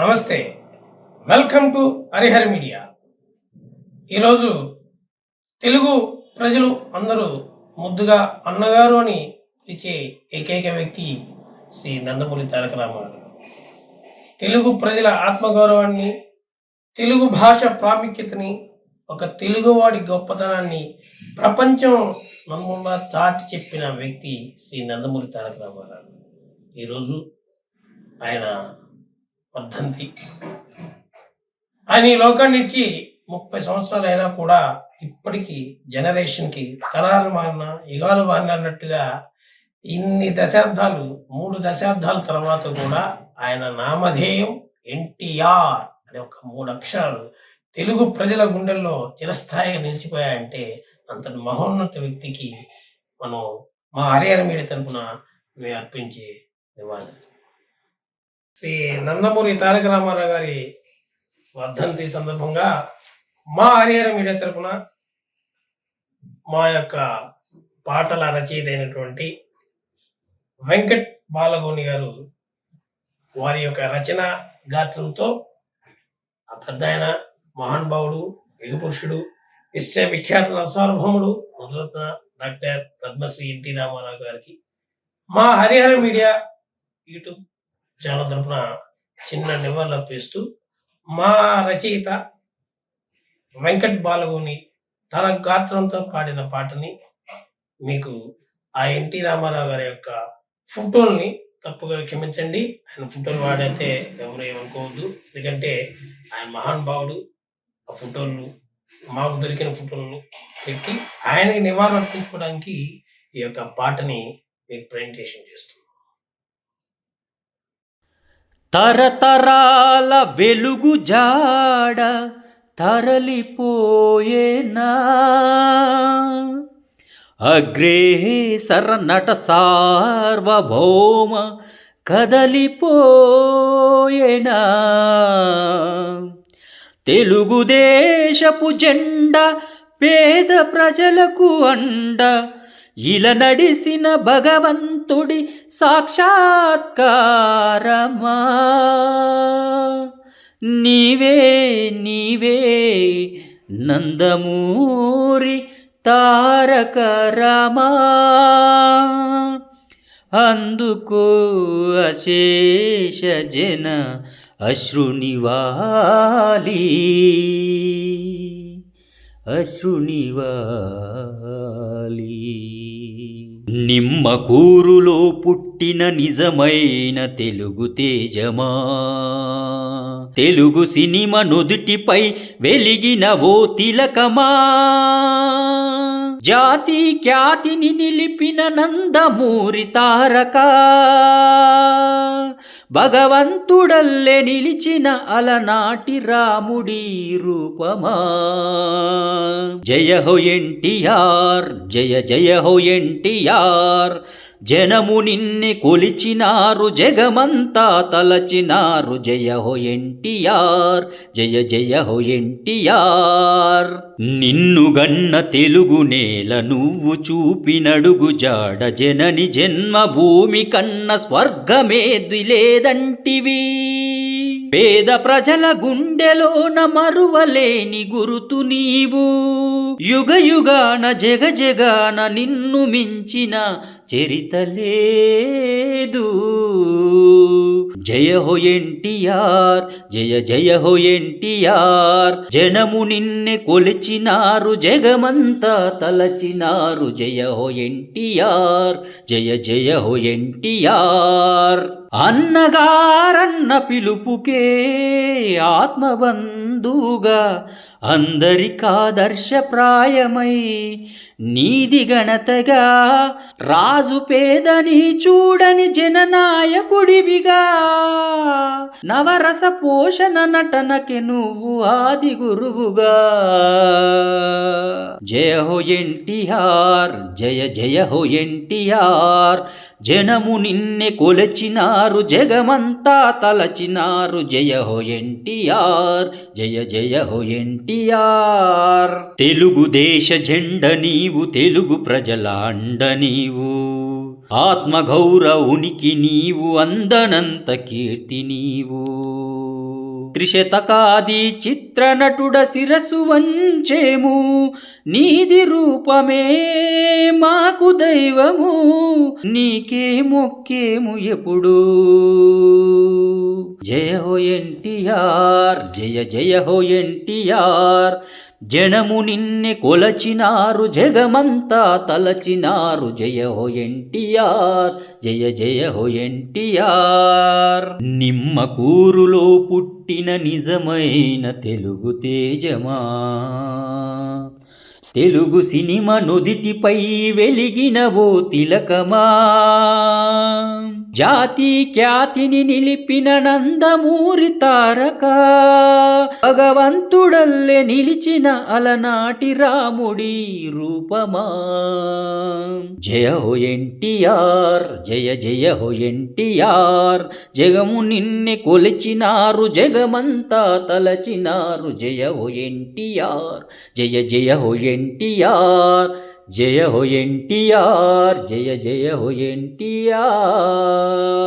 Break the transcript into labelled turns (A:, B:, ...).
A: నమస్తే, welcome to Harihara media. ఈరోజు తెలుగు ప్రజలు అందరూ ముద్దుగా అన్నగారు అని పిలిచే ఏకైక వ్యక్తి శ్రీ నందమూరి తారక రామారావు. తెలుగు ప్రజల ఆత్మగౌరవాన్ని, తెలుగు భాష ప్రాముఖ్యతని, ఒక తెలుగువాడి గొప్పతనాన్ని ప్రపంచం నలుమూలలా చాటి చెప్పిన వ్యక్తి శ్రీ నందమూరి తారక రామారావు. ఈరోజు ఆయన వర్ధంతి. ఆయన ఈ లోకాన్ని ఇచ్చి 30 సంవత్సరాలు అయినా కూడా ఇప్పటికీ జనరేషన్కి తరాలు మారిన యుగాలు మారిన అన్నట్టుగా ఇన్ని దశాబ్దాలు 3 దశాబ్దాల తర్వాత కూడా ఆయన నామధేయం ఎన్టీఆర్ అనే ఒక 3 అక్షరాలు తెలుగు ప్రజల గుండెల్లో చిరస్థాయిగా నిలిచిపోయాయంటే అంతటి మహోన్నత వ్యక్తికి మనం మా హరిహర మీడియా తరపున మేము అర్పించే నివాళులు. శ్రీ నందమూరి తారక రామారావు గారి వర్ధంతి సందర్భంగా మా హరిహర మీడియా తరపున మా యొక్క పాటల రచయిత అయినటువంటి వెంకట్ బాలగోని గారు వారి యొక్క రచన గాత్రంతో ఆ పెద్ద ఆయన మహానుభావుడు, యుగపురుషుడు, విశ్వవిఖ్యాత సార్వభౌముడు ముద్రరత్న డాక్టర్ పద్మశ్రీ ఎన్టీ రామారావు గారికి మా హరిహర మీడియా యూట్యూబ్ ఛానల్ తరపున చిన్న నివాళులు అర్పిస్తూ మా రచయిత వెంకట్ బాలగోని తన గాత్రంతో పాడిన పాటని మీకు ఆ ఎన్టీ రామారావు గారి యొక్క ఫోటోల్ని తప్పుగా క్షమించండి. ఆయన ఫోటోలు వాడైతే ఎవరు ఏమనుకోవద్దు, ఎందుకంటే ఆయన మహానుభావుడు. ఆ ఫోటోలు మాకు దొరికిన ఫోటోలను పెట్టి ఆయనకి నివాళులు అర్పించుకోవడానికి ఈ యొక్క పాటని మీకు ప్రెజెంటేషన్ చేస్తున్నాం.
B: తరతరాల వెలుగు జాడ తరలిపోయేనా, అగ్రేసర నట సార్వభౌమ కదలిపోయేనా, తెలుగుదేశపు జెండా పేద ప్రజలకు అండ, ఇలా నడిసిన భగవంతుడి సాక్షాత్కారమా, నీవే నీవే నందమూరి తారక రామా, అందుకో అశేష జన అశ్రునివాలి, అశ్రునివాలి. నిమ్మకూరులో పుట్టిన నిజమైన తెలుగు తేజమా, తెలుగు సినిమా నుదుటిపై వెలిగిన ఓ తిలకమా, జాతి ఖ్యాతిని నిలిపిన నందమూరి తారక, భగవంతుడల్లే నిలిచిన అలనాటి రాముడి రూపమా. జయ హో ఎన్టీఆర్, జయ జయ హో ఎన్టీఆర్, జనము నిన్నే కొలిచినారు, జగమంతా తలచినారు. జయ హో ఎన్టీఆర్, జయ జయ హో ఎన్టీఆర్. నిన్ను గన్న తెలుగు నేల నువ్వు చూపినడుగు జాడ, జనని జన్మభూమి కన్న స్వర్గమేది లేదంటివి, పేద ప్రజల గుండెలోన మరువలేని గురుతు నీవు, యుగ యుగాన జగ జగాన నిన్ను మించిన చరిత లేదు. జయ హో ఎన్టీఆర్, జయ జయ హో ఎన్టీఆర్, జనము నిన్నే కొలిచినారు, జగమంతా తలచినారు. జయ హో ఎన్టీఆర్, జయ జయ హో ఎన్టీఆర్. అన్నగారన్న పిలుపుకే ఆత్మబంధుగా అందరికాదర్శప్రాయమై, నీది గణతగా రాజు పేదని చూడని జననాయకుడివిగా, నవరస పోషణ నటనకి నువ్వు ఆది గురువుగా. జయ హో ఎన్టీఆర్, జయ జయ హో ఎన్టీఆర్, జనము నిన్నే కొలచినారు, జగమంతా తలచినారు. జయ హో ఎన్టీఆర్, జయ జయ హో ఎన్టీఆర్. తెలుగుదేశ జెండ నీవు, తెలుగు ప్రజల అండ నీవు, ఆత్మగౌరవునికి నీవు అందనంత కీర్తి నీవు. త్రిశతకాది చిత్రనటుడ శిరసు వంచేము నీది రూపమే మాకు దైవము నీకే మొక్కేము ఎప్పుడు జయ హో ఎన్టీఆర్ జయ జయ హో ఎన్టీఆర్ జనము నిన్నె కొలచినారు జగమంతా తలచినారు జయ హో ఎన్టీఆర్ జయ జయ హో ఎన్టీఆర్ నిమ్మకూరులో పుట్టిన నిజమైన తెలుగు తేజమా తెలుగు సినిమా నుదిటిపై వెలిగిన ఓ తిలకమా జాతి ఖ్యాతిని నిలిపిన నందమూరి తారక భగవంతుడల్లె నిలిచిన అలనాటి రాముడి రూపమా జయ హో ఎన్టీఆర్ జయ జయ హో ఎన్టీఆర్ జగము నిన్నె కొలిచినారు జగమంతా తలచినారు జయ హో ఎన్టీఆర్ జయ జయ హో ఎన్టీఆర్ జయ హో ఎన్టీఆర్ జయ జయ హో ఎన్టీఆర్